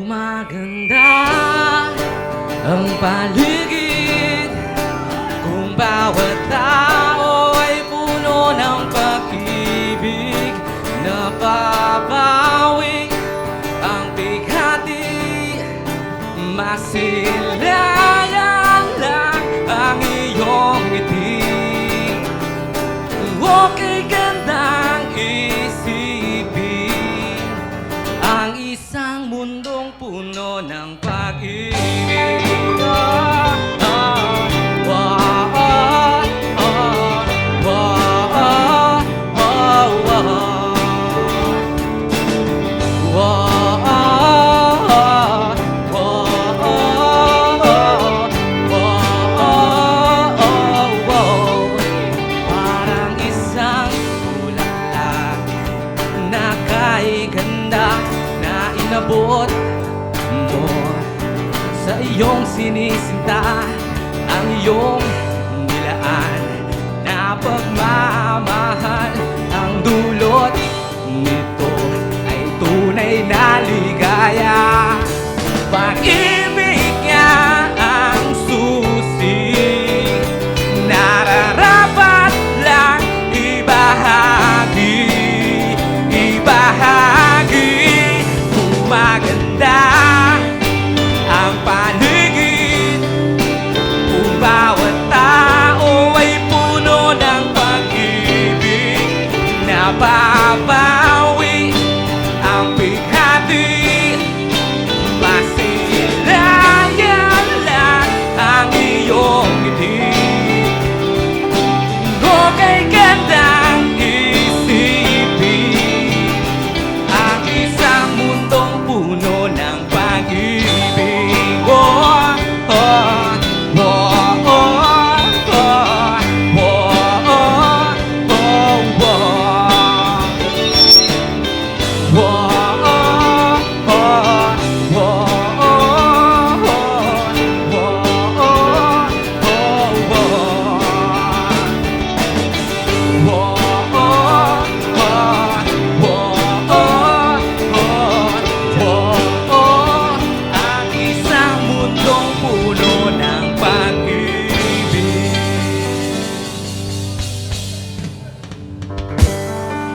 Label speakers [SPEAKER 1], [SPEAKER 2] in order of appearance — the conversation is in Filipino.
[SPEAKER 1] Gumaganda ang paligid kung bawat tao ay puno ng pag-ibig. Nababawi ang bighati, masilayan lang ang iyong ngiti. Okay gandang isipin ang isang mundong puno ng pag-ibig. Parang isang bulaklak na kay ganda na inabot mo sa iyong sinisinta, ang iyong nilaan na pagmamahal. Ang dulot nito ay tunay na ligaya. Pag-ibig niya ang susi, nararapat lang ibahagi. Gumaganda ang paligid kung bawat tao ay puno ng pag-ibig. Nababawi ang bighati, masilayan lang ang iyong ngiti. Okay gandang isipin ang isang mundong puno ng